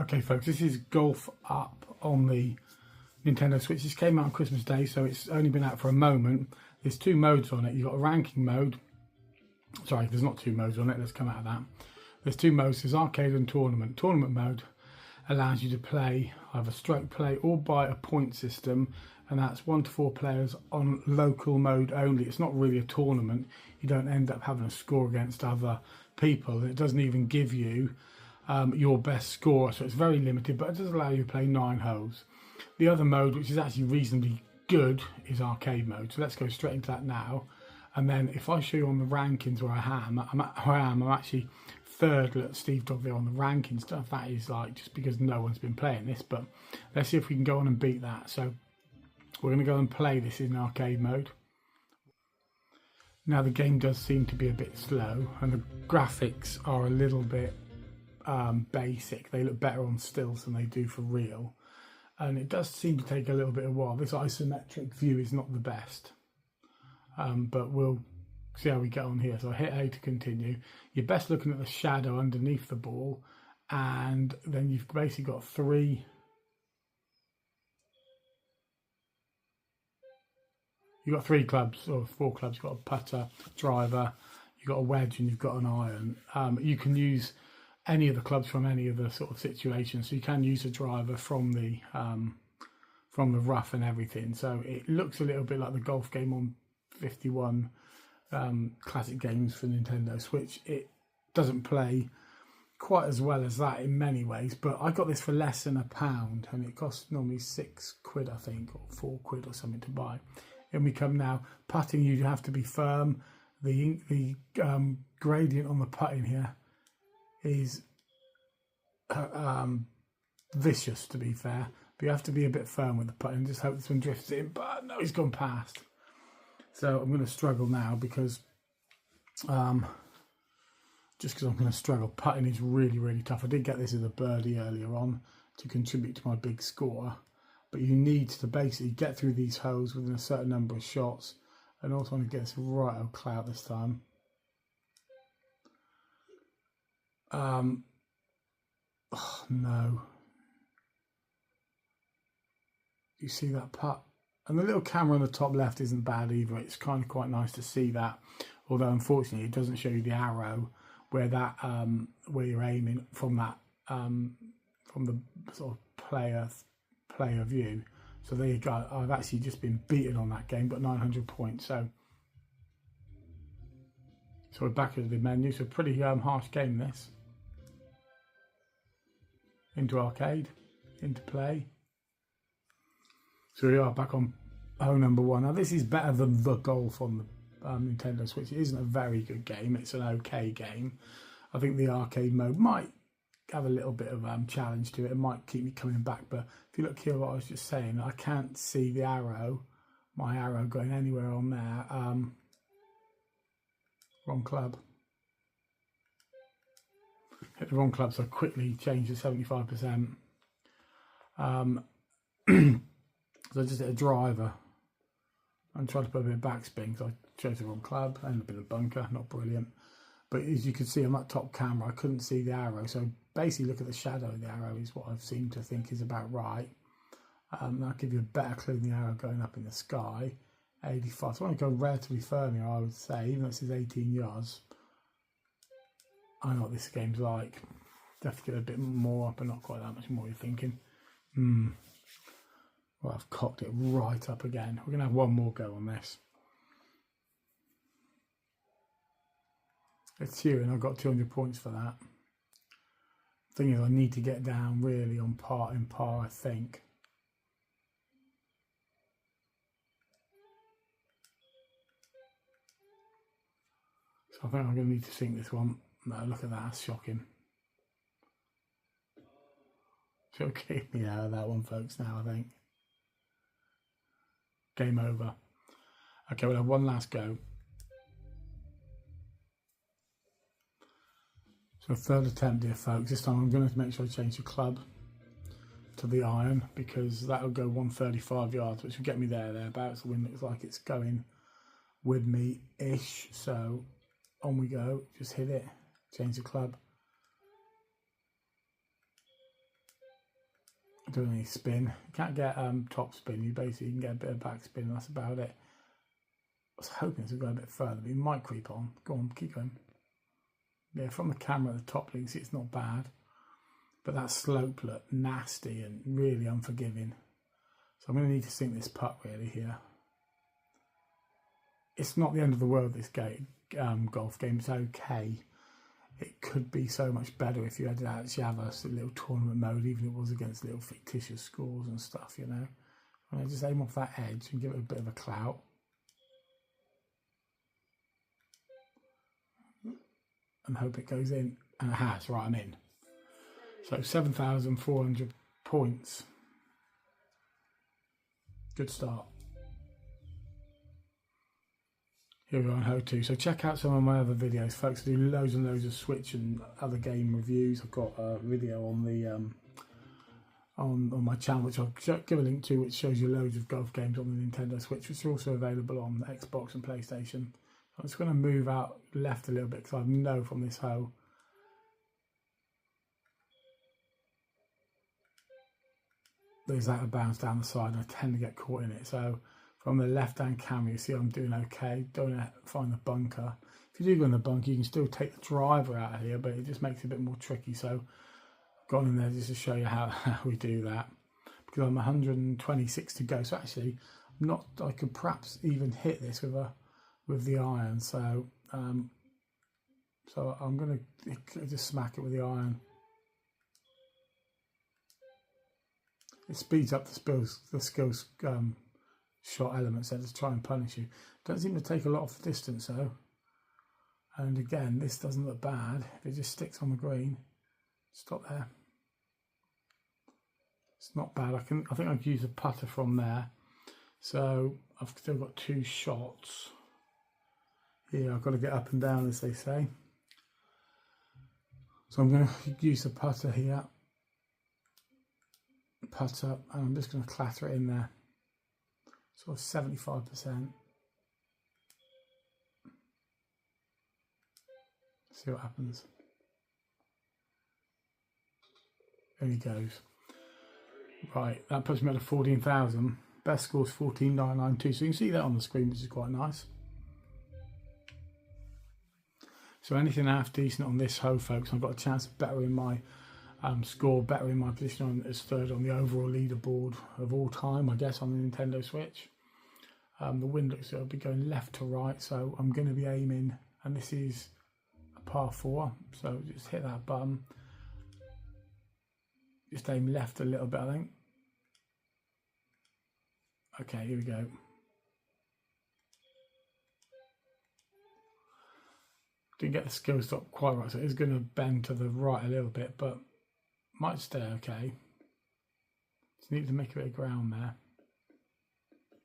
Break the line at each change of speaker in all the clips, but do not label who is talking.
Okay folks, this is Golf Up on the Nintendo Switch. This came out on Christmas Day, so it's only been out for a moment. There's two modes on it. You've got a ranking mode. Sorry, there's not two modes on it. Let's come out of that. There's two modes. There's arcade and tournament. Tournament mode allows you to play either stroke play or by a point system, and that's 1 to 4 players on local mode only. It's not really a tournament. You don't end up having a score against other people. It doesn't even give you your best score, so it's very limited, but it does allow you to play 9 holes. The other mode, which is actually reasonably good, is arcade mode. So let's go straight into that now. And then if I show you on the rankings where I'm actually third at Steve Dogville on the ranking stuff. That is like just because no one's been playing this, but let's see if we can go on and beat that. So we're going to go and play this in arcade mode. Now the game does seem to be a bit slow, and the graphics are a little bit basic. They look better on stills than they do for real, and it does seem to take a little bit of a while. This isometric view is not the best, but we'll see how we get on here. So I hit A to continue. You're best looking at the shadow underneath the ball, and then you've basically got three. You've got 3 clubs or 4 clubs. You've got a putter, driver, you've got a wedge, and you've got an iron. You can use any of the clubs from any of the sort of situations. So you can use a driver from the rough and everything. So it looks a little bit like the golf game on 51 classic games for Nintendo Switch. It doesn't play quite as well as that in many ways, but I got this for less than £1, and it costs normally £6, I think, or £4 or something to buy. And we come now putting. You have to be firm. The gradient on the putting here is vicious, to be fair, but you have to be a bit firm with the putting. Just hope this one drifts in, but no, he's gone past. So I'm going to struggle now because I'm going to struggle. Putting is really, really tough. I did get this as a birdie earlier on to contribute to my big score, but you need to basically get through these holes within a certain number of shots, and also want to get this right old clout this time. Oh, no. You see that putt? And the little camera on the top left isn't bad either. It's kind of quite nice to see that, although unfortunately it doesn't show you the arrow where that where you're aiming from that from the sort of player view. So there you go. I've actually just been beaten on that game, but 900 points. So we're back at the menu. So pretty harsh game this. Into arcade, into play. So we are back on hole number 1. Now this is better than the golf on the Nintendo Switch. It isn't a very good game. It's an okay game. I think the arcade mode might have a little bit of challenge to it. It might keep me coming back. But if you look here, what I was just saying, I can't see the arrow, my arrow going anywhere on there. Wrong club. Hit the wrong club, so I quickly changed to 75%. So I just hit a driver and tried to put a bit of backspin, so I chose the wrong club and a bit of bunker, not brilliant. But as you can see on that top camera, I couldn't see the arrow. So basically look at the shadow of the arrow is what I seem to think is about right. That'll give you a better clue than the arrow going up in the sky. 85, so I want to go relatively firm here, I would say, even though this is 18 yards. I know what this game's like. Definitely get a bit more up, but not quite that much more, you're thinking. Well, I've cocked it right up again. We're going to have one more go on this. It's here, and I've got 200 points for that. Thing is, I need to get down really on par, I think. So I think I'm going to need to sink this one. No, look at that, that's shocking. She'll kick me out of that one, folks, now, I think. Game over. Okay, we'll have one last go. So third attempt here, folks. This time I'm going to make sure I change the club to the iron, because that'll go 135 yards, which will get me thereabouts. The wind looks like it's going with me-ish. So on we go. Just hit it. Change the club. doing any spin. You can't get top spin, you basically can get a bit of back spin, and that's about it. I was hoping to go a bit further, but you might creep on. Go on, keep going. Yeah, from the camera at the top, you can see it's not bad. But that slope looked nasty and really unforgiving. So I'm going to need to sink this putt really here. It's not the end of the world, this golf game. It's okay. It could be so much better if you had to actually have a little tournament mode, even if it was against little fictitious scores and stuff, you know. And I just aim off that edge and give it a bit of a clout. And hope it goes in. And it has, right, I'm in. So 7,400 points. Good start. Here we are on Hole 2. So check out some of my other videos, folks. I do loads and loads of Switch and other game reviews. I've got a video on the on my channel, which I'll give a link to, which shows you loads of golf games on the Nintendo Switch, which are also available on Xbox and PlayStation. I'm just going to move out left a little bit because I know from this hole there's out of bounds down the side, and I tend to get caught in it. So from the left-hand camera, you see I'm doing okay. Don't find the bunker. If you do go in the bunker, you can still take the driver out of here, but it just makes it a bit more tricky. So I've gone in there just to show you how we do that. Because I'm 126 to go. So actually, I could perhaps even hit this with the iron. So so I'm going to just smack it with the iron. It speeds up the skills shot elements there to try and punish you. Don't seem to take a lot of distance though. And again, this doesn't look bad. If it just sticks on the green, stop there. It's not bad. I think I could use a putter from there. So I've still got 2 shots. Here I've got to get up and down, as they say. So I'm going to use the putter here. Putter, and I'm just going to clatter it in there. Sort of 75%. See what happens. There he goes. Right, that puts me at a 14,000. Best score is 14,992. So you can see that on the screen, which is quite nice. So anything half decent on this hole, folks, I've got a chance of bettering my score, bettering my position on as third on the overall leaderboard of all time, I guess, on the Nintendo Switch. The wind looks like it'll be going left to right, so I'm going to be aiming, and this is a par 4, so just hit that button. Just aim left a little bit, I think. Okay, here we go. Didn't get the skill stop quite right, so it's going to bend to the right a little bit, but might stay okay. Just need to make a bit of ground there.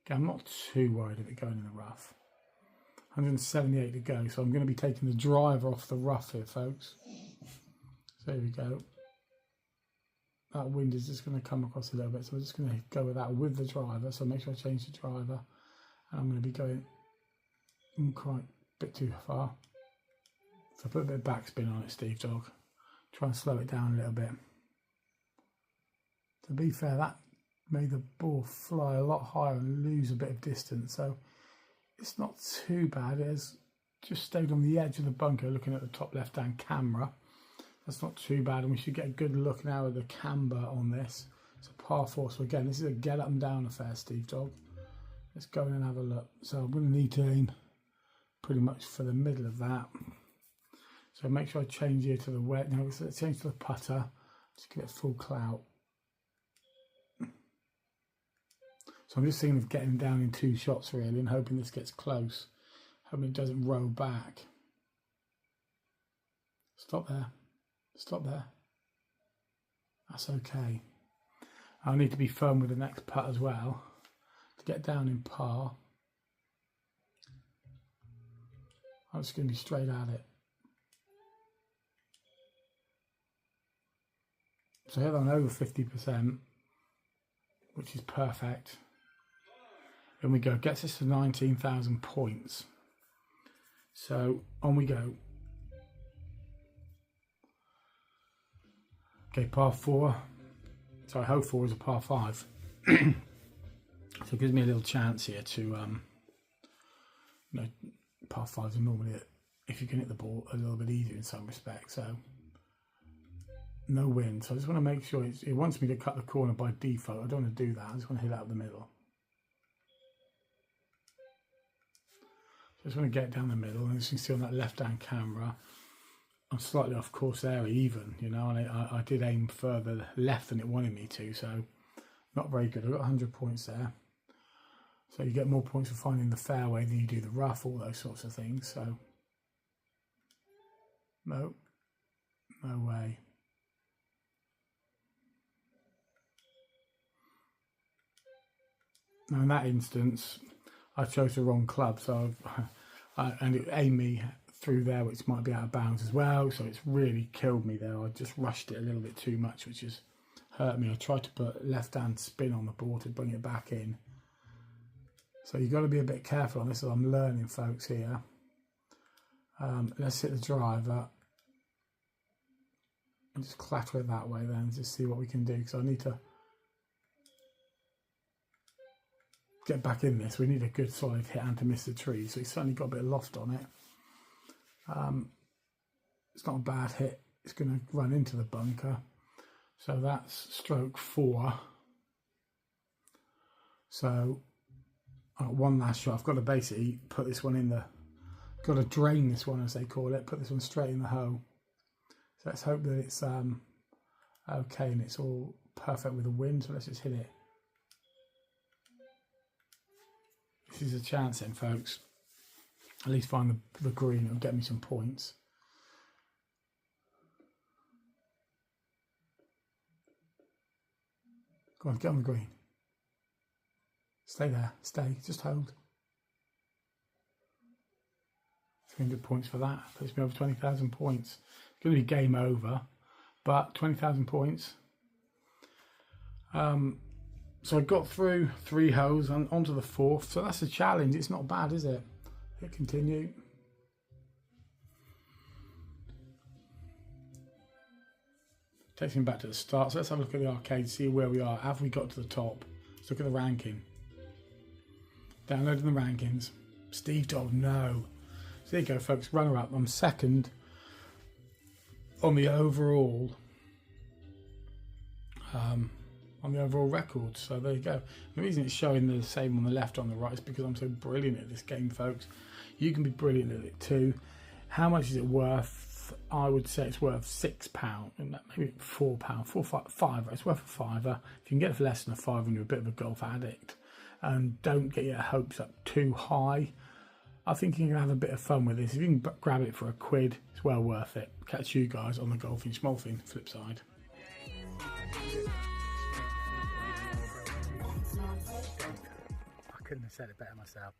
Okay, I'm not too worried of it going in the rough. 178 to go, so I'm going to be taking the driver off the rough here, folks. So here we go. That wind is just going to come across a little bit, so I'm just going to go with that with the driver. So make sure I change the driver, and I'm going to be going quite a bit too far. So I put a bit of backspin on it, Steve Dog. Try and slow it down a little bit. To be fair, that made the ball fly a lot higher and lose a bit of distance, so it's not too bad. It has just stayed on the edge of the bunker, looking at the top left-hand camera. That's not too bad, and we should get a good look now at the camber on this. It's a par 4, so again, this is a get up and down affair, Steve Dog. Let's go in and have a look. So I'm going to need to aim pretty much for the middle of that. So make sure I change here to the wet. Now let's change to the putter. Just give it full clout. So I'm just thinking of getting down in 2 shots really, and hoping this gets close. Hoping it doesn't roll back. Stop there. Stop there. That's okay. I'll need to be firm with the next putt as well to get down in par. I'm just going to be straight at it. So hit on over 50%, which is perfect. In we go, gets us to 19,000 points. So on we go. Okay, par 4, Sorry, hole 4 is a par 5. So it gives me a little chance here to, you know, par 5s are normally, if you can hit the ball, a little bit easier in some respects. So no wind. So I just want to make sure it wants me to cut the corner by default. I don't want to do that. I just want to hit out the middle. So I just want to get down the middle, and as you can see on that left-hand camera, I'm slightly off course there even, you know, and I did aim further left than it wanted me to, so not very good. I got 100 points there. So you get more points for finding the fairway than you do the rough, all those sorts of things. So no way. Now in that instance, I chose the wrong club, so and it aimed me through there, which might be out of bounds as well. So it's really killed me there. I just rushed it a little bit too much, which has hurt me. I tried to put left-hand spin on the ball to bring it back in. So you've got to be a bit careful on this. So I'm learning, folks, here. Let's hit the driver and just clatter it that way then, just see what we can do, because I need to get back in this. We need a good solid hit and to miss the tree. So he's certainly got a bit of loft on it. It's not a bad hit. It's going to run into the bunker. So that's stroke 4. So one last shot. I've got to basically put this one in the, got to drain this one as they call it, put this one straight in the hole. So let's hope that it's okay and it's all perfect with the wind. So let's just hit it. This is a chance then, folks. At least find the green, it'll get me some points. Go on, get on the green. Stay there, stay, just hold. 300 points for that, puts me over 20,000 points. It's going to be game over, but 20,000 points. So I got through 3 holes and onto the 4th, so that's a challenge. It's not bad, is it? Hit continue. Takes me back to the start. So let's have a look at the arcade, see where we are. Have we got to the top? Let's look at the ranking. Downloading the rankings. Steve Dodd, no. So there you go, folks. Runner up. I'm second on the overall. On the overall record. So there you go. The reason it's showing the same on the left on the right is because I'm so brilliant at this game, folks. You can be brilliant at it too. How much is it worth? I would say it's worth £6, maybe £4, £5. It's worth a £5. If you can get it for less than a £5 and you're a bit of a golf addict, and don't get your hopes up too high, I think you can have a bit of fun with this. If you can grab it for £1, it's well worth it. Catch you guys on the Golfing Schmolfing flip side. I couldn't have said it better myself.